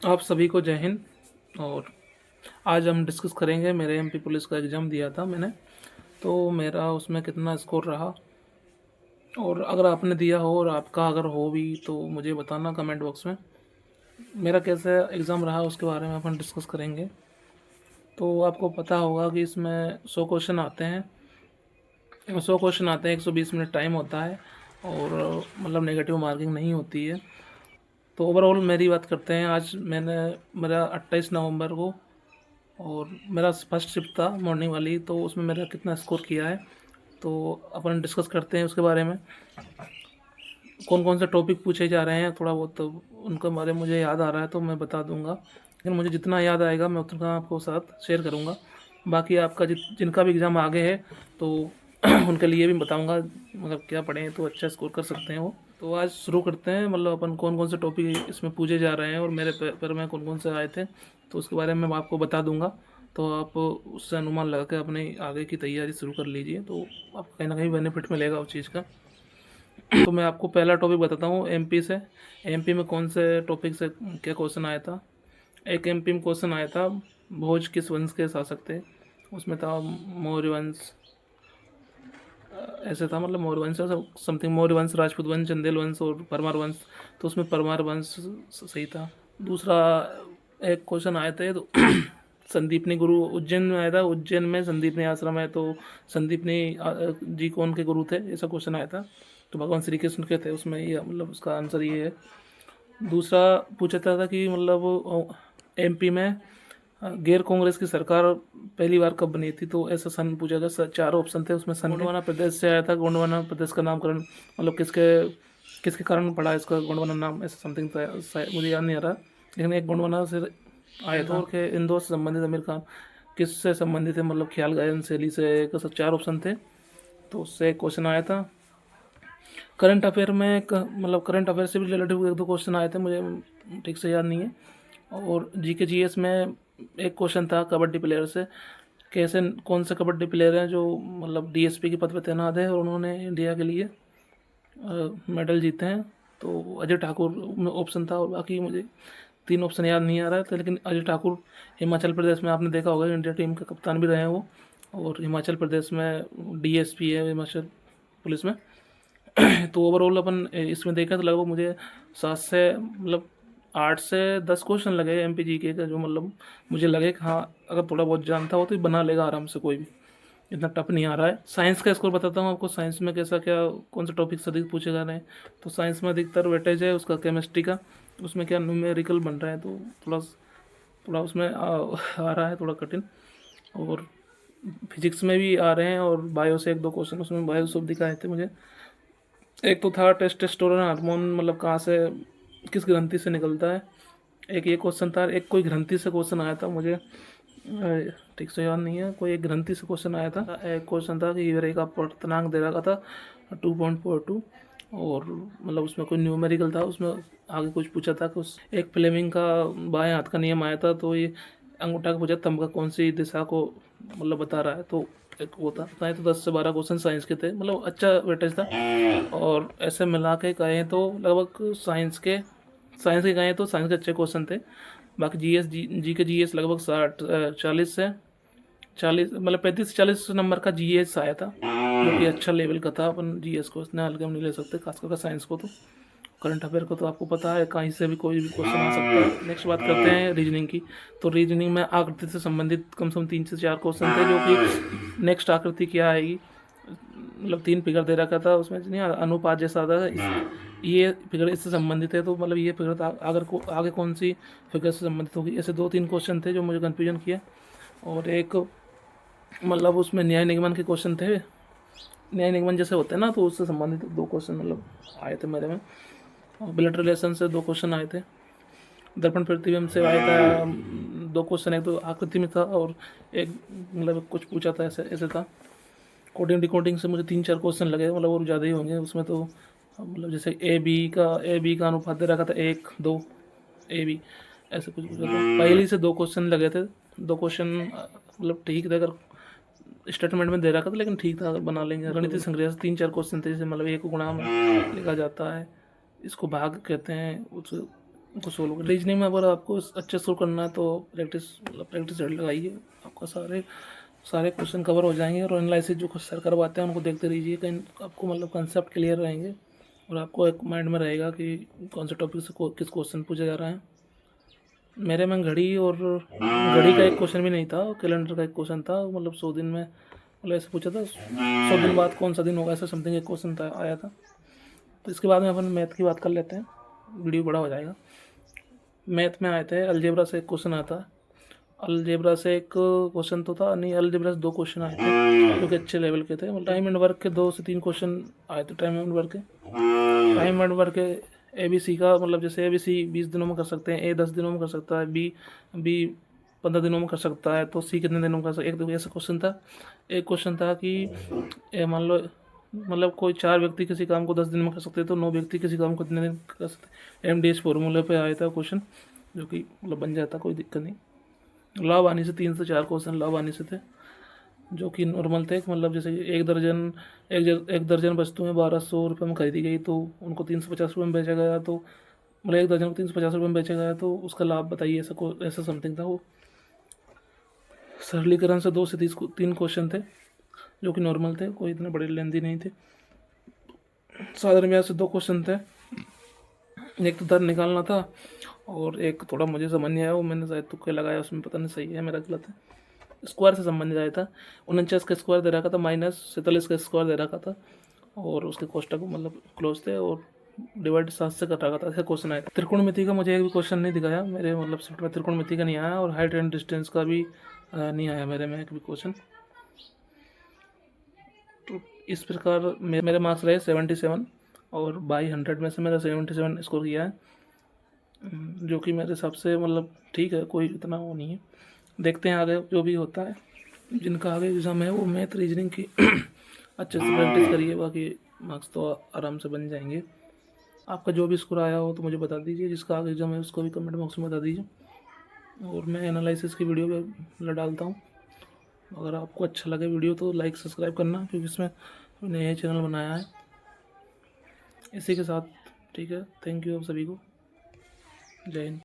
आप सभी को जय हिंद। और आज हम डिस्कस करेंगे, मेरे एमपी पुलिस का एग्ज़ाम दिया था मैंने, तो मेरा उसमें कितना स्कोर रहा। और अगर आपने दिया हो और आपका अगर हो भी तो मुझे बताना कमेंट बॉक्स में। मेरा कैसा एग्ज़ाम रहा उसके बारे में अपन डिस्कस करेंगे। तो आपको पता होगा कि इसमें 100 क्वेश्चन आते हैं। 100 क्वेश्चन आते हैं, 120 मिनट टाइम होता है और मतलब नेगेटिव मार्किंग नहीं होती है। तो ओवरऑल मेरी बात करते हैं। आज मेरा 28 नवंबर को और मेरा फर्स्ट शिफ्ट था मॉर्निंग वाली, तो उसमें मेरा कितना स्कोर किया है तो अपन डिस्कस करते हैं उसके बारे में। कौन कौन से टॉपिक पूछे जा रहे हैं थोड़ा बहुत तो उनके बारे में मुझे याद आ रहा है तो मैं बता दूंगा, लेकिन मुझे जितना याद आएगा मैं उतना आपको साथ शेयर करूंगा। बाकी आपका जिनका भी एग्ज़ाम आगे है तो उनके लिए भी बताऊंगा, मतलब क्या पढ़ें तो अच्छा स्कोर कर सकते हैं वो। तो आज शुरू करते हैं, मतलब अपन कौन कौन से टॉपिक इसमें पूछे जा रहे हैं और मेरे पेपर में कौन कौन से आए थे तो उसके बारे में मैं आपको बता दूंगा। तो आप उससे अनुमान लगा के अपने आगे की तैयारी शुरू कर लीजिए, तो आपको कहीं ना कहीं बेनिफिट मिलेगा उस चीज़ का। तो मैं आपको पहला टॉपिक बताता हूँ एमपी से। एमपी में कौन से टॉपिक से क्या क्वेश्चन आया था। एक एमपी में क्वेश्चन आया था, भोज किस वंश के शासक थे। उसमें था मौर्य वंश, ऐसे था, मतलब मौर्य वंश समथिंग, मौर्य वंश, राजपूत वंश, चंदेल वंश और परमार वंश। तो उसमें परमार वंश सही था। दूसरा एक क्वेश्चन आए थे तो संदीपनी गुरु उज्जैन में आया था, उज्जैन में संदीपनी आश्रम है तो संदीपनी जी कौन के गुरु थे, ऐसा क्वेश्चन आया था। तो भगवान श्री कृष्ण के थे उसमें, ये मतलब उसका आंसर ये है। दूसरा पूछा था कि मतलब एमपी में गैर कांग्रेस की सरकार पहली बार कब बनी थी, तो ऐसा सन पूछा था। चार ऑप्शन थे उसमें। सन गोंडवाना प्रदेश से आया था। गोंडवाना प्रदेश का नामकरण मतलब किसके किसके कारण पड़ा इसका गोंडवाना नाम, ऐसा समथिंग था, मुझे याद नहीं आ रहा, लेकिन एक गोंडवाना से आया था। और के इंदौर से संबंधित आमिर खान किससे संबंधित है, मतलब ख्याल गायन शैली से। चार ऑप्शन थे तो उससे क्वेश्चन आया था। करंट अफेयर में मतलब करंट अफेयर से भी रिलेटेड एक दो क्वेश्चन आए थे, मुझे ठीक से याद नहीं है। और जीके जीएस में एक क्वेश्चन था कबड्डी प्लेयर से, कैसे कौन से कबड्डी प्लेयर हैं जो मतलब डीएसपी के पद पर तैनात है और उन्होंने इंडिया के लिए मेडल जीते हैं। तो अजय ठाकुर में ऑप्शन था और बाकी मुझे तीन ऑप्शन याद नहीं आ रहा था, लेकिन अजय ठाकुर हिमाचल प्रदेश में आपने देखा होगा इंडिया टीम के कप्तान भी रहे हैं वो, और हिमाचल प्रदेश में डीएसपी है हिमाचल पुलिस में। तो ओवरऑल अपन इसमें देखा तो लगभग मुझे 7 से मतलब 8 से 10 क्वेश्चन लगे एम पी जी के का, जो मतलब मुझे लगे कि हाँ अगर थोड़ा बहुत जानता हो तो बना लेगा आराम से कोई भी, इतना टफ नहीं आ रहा है। साइंस का स्कोर बताता हूँ आपको, साइंस में कैसा क्या कौन से टॉपिक्स अधिक पूछे जा रहे हैं। तो साइंस में अधिकतर वेटेज है उसका केमिस्ट्री का, उसमें क्या न्यूमेरिकल बन रहा है तो थोड़ा थोड़ा उसमें आ रहा है थोड़ा कठिन। और फिजिक्स में भी आ रहे हैं और बायो से एक दो क्वेश्चन उसमें बायो शब्द दिखाए थे मुझे। एक तो था टेस्टोस्टेरोन हार्मोन मतलब कहाँ से किस ग्रंथि से निकलता है, एक ये क्वेश्चन था। एक कोई ग्रंथि से क्वेश्चन आया था, मुझे ठीक से याद नहीं है, कोई एक ग्रंथि से क्वेश्चन आया था। एक क्वेश्चन था कि यूरिया का पर्तनांक दे रखा था 2.42, और मतलब उसमें कोई न्यूमेरिकल था, उसमें आगे कुछ पूछा था कि उस एक फ्लेमिंग का बाएं हाथ का नियम आया था, तो ये अंगूठा का पूछा तम का कौन सी दिशा को मतलब बता रहा है, तो एक वो था। तो 10 से 12 क्वेश्चन साइंस के थे, मतलब अच्छा वेटेज था। और ऐसे मिला के कहें तो लगभग साइंस के कहें तो साइंस के अच्छे क्वेश्चन थे। बाकी जी के जी एस लगभग 40 मतलब 35 से 40 नंबर का जी एस आया था, जो कि अच्छा लेवल का था। अपन जी एस को इतना हल्के में नहीं ले सकते, खासकर साइंस को। तो करंट अफेयर को तो आपको पता है कहीं से भी कोई भी क्वेश्चन आ सकता है। नेक्स्ट बात करते हैं रीजनिंग की। तो रीजनिंग में आकृति से संबंधित कम से कम 3 से 4 क्वेश्चन थे, जो कि नेक्स्ट आकृति क्या आएगी, मतलब 3 फिगर दे रखा था उसमें, नहीं अनुपात जैसा था ये फिगर इससे संबंधित है, तो मतलब ये फिगर अगर आगे कौन सी फिगर से संबंधित होगी, ऐसे 2-3 क्वेश्चन थे जो मुझे कन्फ्यूजन किया। और एक मतलब उसमें न्याय निगमन के क्वेश्चन थे, न्याय निगमन जैसे होते हैं ना, तो उससे संबंधित 2 क्वेश्चन मतलब आए थे मेरे में। और ब्लड रिलेशन से 2 क्वेश्चन आए थे। दर्पण प्रतिबिंब से आया था 2 क्वेश्चन, एक तो आकृति में था और एक मतलब कुछ पूछा था, ऐसे ऐसे था। कोडिंग डिकोडिंग से मुझे 3-4 क्वेश्चन लगे, मतलब और ज़्यादा ही होंगे उसमें। तो मतलब जैसे ए बी का अनुपात दे रखा था 1-2 ए बी, ऐसे कुछ पूछा था। पहली से 2 क्वेश्चन लगे थे। 2 क्वेश्चन मतलब ठीक थे, अगर स्टेटमेंट में दे रखा था, लेकिन ठीक था, अगर बना लेंगे। गणितीय संग्रह से 3-4 क्वेश्चन थे, जैसे मतलब एक गुणा में लिखा जाता है, इसको भाग कहते हैं, उस उनको सोल्व कर। रीजनिंग में अगर आपको अच्छे से करना है तो प्रैक्टिस लगाइए, आपका सारे क्वेश्चन कवर हो जाएंगे। और एनालिसिस जो सर करवाते हैं उनको देखते रहिए, कहीं आपको मतलब कंसेप्ट क्लियर रहेंगे और आपको एक माइंड में रहेगा कि कौन से टॉपिक से किस क्वेश्चन पूछा जा रहा है। मेरे में घड़ी का एक क्वेश्चन भी नहीं था, कैलेंडर का एक क्वेश्चन था, मतलब 100 दिन में मतलब ऐसे पूछा था, 100 दिन बाद कौन सा दिन होगा, ऐसा समथिंग एक क्वेश्चन था आया था। तो इसके बाद में अपन मैथ की बात कर लेते हैं, वीडियो बड़ा हो जाएगा। मैथ में आए थे अलजेब्रा से एक क्वेश्चन आता है। अलजेब्रा से एक क्वेश्चन तो था नहीं, अलजेब्रा से 2 क्वेश्चन आए थे जो कि अच्छे लेवल के थे। मतलब टाइम एंड वर्क के 2 से 3 क्वेश्चन आए थे। टाइम एंड वर्क के ABC का, मतलब जैसे ABC 20 दिनों में कर सकते हैं, A 10 दिनों में कर सकता है, बी 15 दिनों में कर सकता है, तो C कितने दिनों में कर सकता है। एक तो ऐसा क्वेश्चन था। एक क्वेश्चन था कि मान लो मतलब कोई 4 व्यक्ति किसी काम को 10 दिन में कर सकते हैं, तो 9 व्यक्ति किसी काम को कितने दिन कर सकते हैं। MDS फॉर्मूले पे आया था क्वेश्चन, जो कि मतलब बन जाता, कोई दिक्कत नहीं। लाभ आने से 3 से 4 क्वेश्चन लाभ आने से थे, जो कि नॉर्मल थे। मतलब जैसे एक दर्जन वस्तुएं 1200 रुपये में खरीदी गई, तो उनको 350 रुपये में बेचा गया, तो मतलब एक दर्जन को 350 रुपये में बेचा गया, तो उसका लाभ बताइए। ऐसा समथिंग था वो। सरलीकरण से 2 से 3 क्वेश्चन थे, जो कि नॉर्मल थे, कोई इतने बड़े लेंदी नहीं थे। साधारण ब्याज से 2 क्वेश्चन थे, एक तो दर निकालना था और एक थोड़ा मुझे समझ नहीं आया, वो मैंने शायद तुक्के लगाया, उसमें पता नहीं सही है मेरा गलत है। स्क्वायर से संबंधित आया था। 49 का स्क्वायर दे रखा था, -47 का स्क्वायर दे रखा था, और उसके कोष्टक मतलब क्लोज थे, और डिवाइड 7 से कर रखा था। ऐसे क्वेश्चन आया। त्रिकोणमिति का मुझे एक भी क्वेश्चन नहीं दिखाया मेरे, मतलब शिफ्ट में त्रिकोणमिति का नहीं आया, और हाइट एंड डिस्टेंस का भी नहीं आया मेरे में एक भी क्वेश्चन। तो इस प्रकार मेरे मार्क्स रहे 77, और बाई 100 में से मेरा 77 स्कोर किया है, जो कि मेरे हिसाब से मतलब ठीक है, कोई इतना वो नहीं है। देखते हैं आगे जो भी होता है। जिनका आगे एग्ज़ाम है वो मैथ रीजनिंग की अच्छे से प्रैक्टिस करिए, बाकी मार्क्स तो आराम से बन जाएंगे। आपका जो भी स्कोर आया हो तो मुझे बता दीजिए, जिसका आगे एग्ज़ाम है उसको भी कमेंट बॉक्स में बता दीजिए, और मैं एनालिसिस की वीडियो भी डालता हूँ। अगर आपको अच्छा लगे वीडियो तो लाइक सब्सक्राइब करना, क्योंकि इसमें नया चैनल बनाया है। इसी के साथ ठीक है, थैंक यू आप सभी को, जय हिंद।